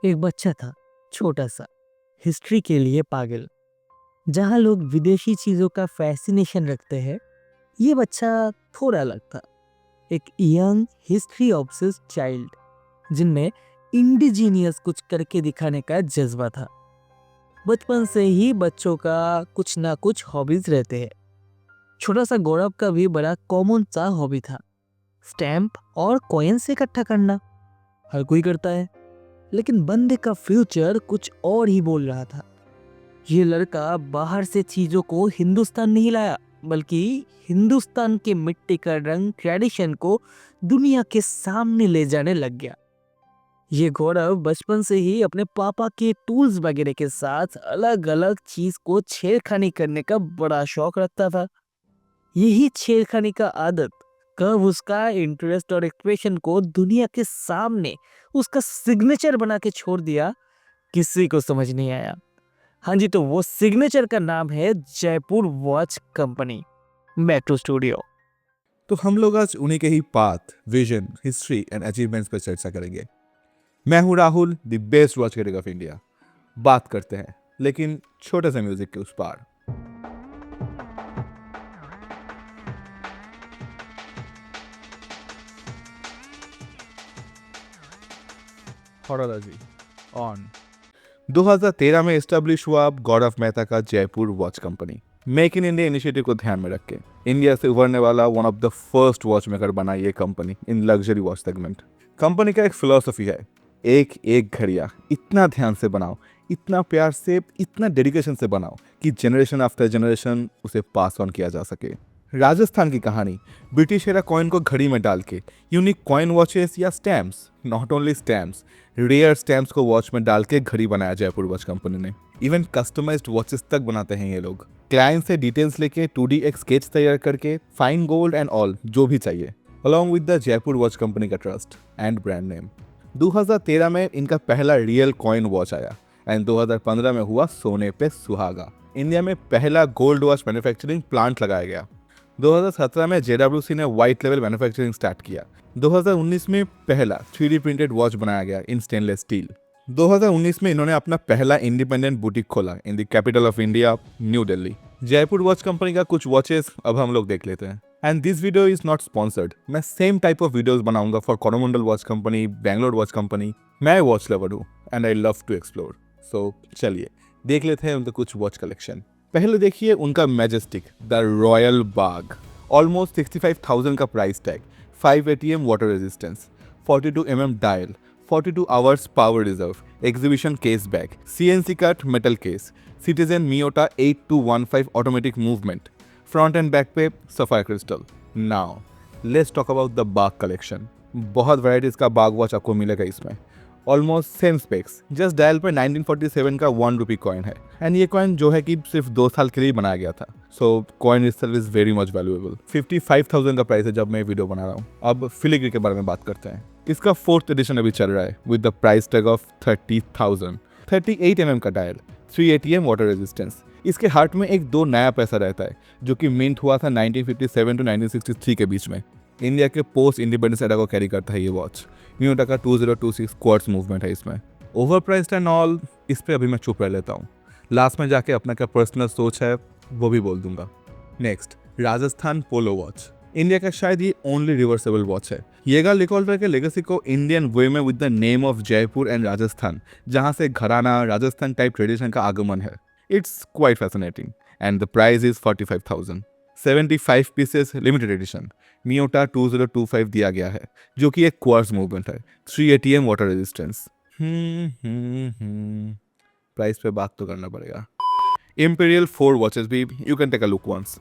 एक बच्चा था, छोटा सा, हिस्ट्री के लिए पागल। जहाँ लोग विदेशी चीजों का फैसिनेशन रखते हैं, ये बच्चा थोड़ा अलग था। एक यंग हिस्ट्री ऑब्सेस्ड चाइल्ड जिनमें इंडिजीनियस कुछ करके दिखाने का जज्बा था। बचपन से ही बच्चों का कुछ ना कुछ हॉबीज रहते हैं। छोटा सा गौरव का भी बड़ा कॉमन सा हॉबी था, स्टैम्प और कॉइन्स इकट्ठा करना। हर कोई करता है, लेकिन बंदे का फ्यूचर कुछ और ही बोल रहा था। ये लड़का बाहर से चीजों को हिंदुस्तान नहीं लाया, बल्कि हिंदुस्तान के मिट्टी का रंग ट्रेडिशन को दुनिया के सामने ले जाने लग गया। ये गौरव बचपन से ही अपने पापा के टूल्स वगैरह के साथ अलग अलग चीज को छेड़खानी करने का बड़ा शौक रखता था। यही छेड़खानी का आदत कब उसका इंटरेस्ट और एक्सप्रेशन को दुनिया के सामने उसका सिग्नेचर बना के छोड़ दिया, किसी को समझ नहीं आया। हाँ जी, तो वो सिग्नेचर का नाम है Jaipur watch company. Metro studio. तो हम लोग आज उन्हीं के ही path, vision, history and achievements पर चर्चा करेंगे। मैं हूं Rahul, the best watch critic of India. बात करते हैं, लेकिन छोटे से म्यूजिक के उस पार। Horology on. 2013 में एस्टेब्लिश हुआ गौरव मेहता का Jaipur watch company. Make in India initiative को ध्यान में रख के इंडिया से उभरने वाला one of the first watch maker बना ये कंपनी इन लग्जरी वॉच सेगमेंट। कंपनी का एक फिलॉसफी है, एक एक घड़िया इतना ध्यान से बनाओ, इतना प्यार से, इतना डेडिकेशन से बनाओ कि जनरेशन आफ्टर जनरेशन उसे पास ऑन किया जा सके। राजस्थान की कहानी, ब्रिटिश एरा कॉइन को घड़ी में डाल के यूनिक कॉइन वॉचेस या stamps, not only stamps, rare stamps को वॉच में डाल के घड़ी बनाया जयपुर वॉच कंपनी ने। इवन कस्टमाइज्ड वॉचेस तक बनाते हैं ये लोग। क्लाइंट से डिटेल्स लेके 2D एक स्केच तैयार करके फाइन गोल्ड एंड ऑल जो भी चाहिए, along with the Jaipur watch company का ट्रस्ट एंड ब्रांड नेम। 2013 में इनका पहला रियल कॉइन वॉच आया एंड 2015 में हुआ सोने पे सुहागा। इंडिया में पहला गोल्ड वॉच मैन्युफैक्चरिंग प्लांट लगाया गया। 2017 में JWC ने व्हाइट लेवल मैन्युफैक्चरिंग स्टार्ट किया। 2019 में पहला 3D प्रिंटेड वॉच बनाया गया इन स्टेनलेस स्टील। 2019 में इन्होंने अपना पहला इंडिपेंडेंट बुटीक खोला in the capital of India, new Delhi. Jaipur watch company का कुछ वॉचेस अब हम लोग देख लेते हैं। And this video is not sponsored. मैं सेम टाइप ऑफ वीडियोस बनाऊंगा for Coromandel watch company, Bangalore watch company. मैं वॉच लवर हूँ and I love to explore. So चलिए देख लेते हैं उनका कुछ वॉच कलेक्शन। पहले देखिए उनका majestic the royal Bagh, almost 65,000 का price tag, 5 ATM water resistance, 42 mm dial, 42 hours power reserve, exhibition case back, CNC cut metal case, Citizen Miyota 8215 automatic movement, front and back पे sapphire crystal. Now let's talk about the Bagh collection. बहुत varieties का Bagh watch आपको मिलेगा इसमें, almost same specs. Just dial पर 1947 का 1 rupee coin है and ये कॉइन जो है कि सिर्फ 2 साल के लिए बनाया गया था। So coin itself is very much valuable. 55,000 का प्राइस है जब मैं वीडियो बना रहा हूँ। अब फिलिग्री के बारे में बात करते हैं। इसका 4th एडिशन अभी चल रहा है with the price tag of 30,000। 38 mm का डायल, 3 ATM वाटर रेजिस्टेंस। इसके हार्ट में एक 2 नया पैसा रहता है जो कि मिंट हुआ था 1957 to 1963 के बीच में। इंडिया के पोस्ट इंडिपेंडेंस एरा को कैरी करता है ये वॉच। मियोटा का 2026 क्वार्ट्स मूवमेंट है इसमें। ओवर प्राइस्ड एंड ऑल, इस पे अभी मैं चुप रह लेता हूँ। लास्ट में जाके अपना क्या पर्सनल सोच है वो भी बोल दूंगा। नेक्स्ट, राजस्थान पोलो वॉच। इंडिया का शायद ये ओनली रिवर्सेबल वॉच है। येगा लिकॉल्टर के लेगेसी को इंडियन वे में with the name of Jaipur and Rajasthan, जहाँ से घराना राजस्थान टाइप ट्रेडिशन का आगमन है। It's quite fascinating and the price is 45,000। 75 pieces limited edition, Miyota 2025 दिया गया है जो कि एक क्वार्ट्स मूवमेंट है, 3 ATM वाटर रेजिस्टेंस। प्राइस पे बात तो करना पड़ेगा। इंपीरियल 4 वॉचेस भी you can take a look once.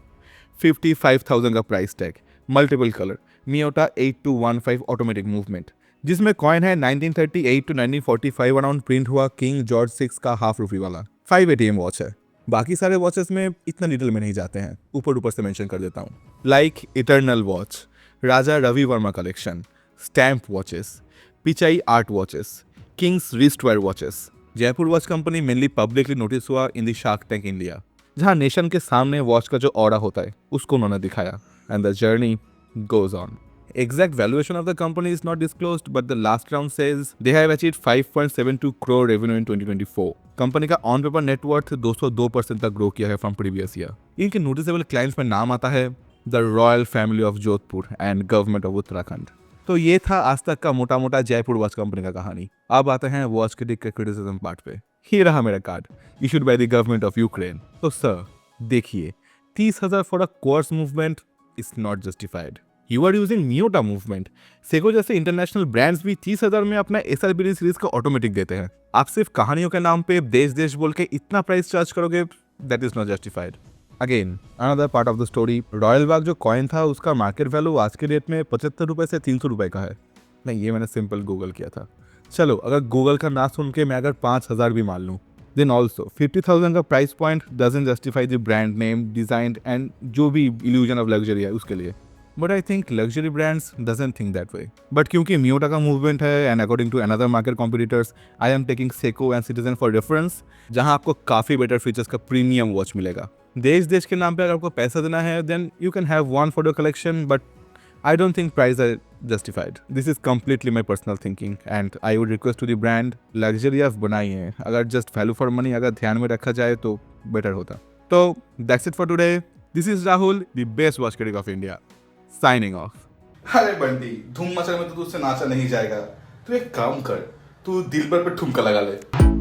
55,000 का price tag, multiple colour, Miyota 8215 automatic movement, जिसमें कॉइन है 1938 to 1945 अराउंड प्रिंट हुआ किंग जॉर्ज 6 का ½ रुपी वाला। 5 ATM वॉच है। बाकी सारे वॉचेस में इतना डिटेल में नहीं जाते हैं, ऊपर से मेंशन कर देता हूँ। Like eternal watch, Raja Ravi Varma collection, stamp watches, Pichwai art watches, kings wristwear watches. Jaipur watch company mainly publicly notice हुआ in the shark tank India, जहाँ नेशन के सामने वॉच का जो ऑरा होता है उसको उन्होंने दिखाया and the journey goes on. Exact valuation of the company is not disclosed, but the last round says they have achieved 5.72 crore revenue in 2024. Company का ऑन पेपर नेटवर्थ 202% तक ग्रो किया है फ्रॉम प्रीवियस ईयर। इनके noticeable clients में नाम आता है the royal family of Jodhpur and government of Uttarakhand. तो ये था आज तक का मोटा मोटा जयपुर वॉच कंपनी का कहानी। अब आते हैं वॉच क्रिटिक के क्रिटिसिज्म पार्ट पे। ये रहा मेरा card issued by the government of Ukraine. तो सर देखिए, 30,000 for a course movement is not justified. You are using Miyota movement. Seiko जैसे इंटरनेशनल ब्रांड्स भी 30,000 में अपना SRBD सीरीज का ऑटोमेटिक देते हैं। आप सिर्फ कहानियों के नाम पे देश देश बोल के इतना प्राइस चार्ज करोगे, that is not justified. Again another part of the story, royal Bagh जो कॉइन था उसका मार्केट वैल्यू आज के डेट में 75 रुपए से 300 रुपए का है। नहीं, ये मैंने सिंपल गूगल किया था। चलो, अगर गूगल का ना सुन के मैं अगर 5,000 भी मान लूँ, देन ऑल्सो 50,000 का price point doesn't justify the brand name, design and जो भी इल्यूजन ऑफ लग्जरी है उसके लिए। But I think luxury brands doesn't think that way. But क्योंकि मियोटा का मूवमेंट है and according to another market competitors, I am taking Seiko and Citizen for reference, जहां आपको काफी बेटर फीचर्स का प्रीमियम वॉच मिलेगा। देश देश के नाम पे अगर आपको पैसा देना है, then you can have one for your collection, but I don't think prices are justified. This is completely my personal thinking and I would request to the brand, luxury आप बनाई है, अगर just value for money अगर ध्यान में रखा जाए तो better होता। तो that's it for today. This is Rahul, the best watch critic of India. Signing off. अरे बंटी, धूम मचल में तो तुझसे नाचा नहीं जाएगा। तू एक काम कर, तू दिल पर ठुमका लगा ले।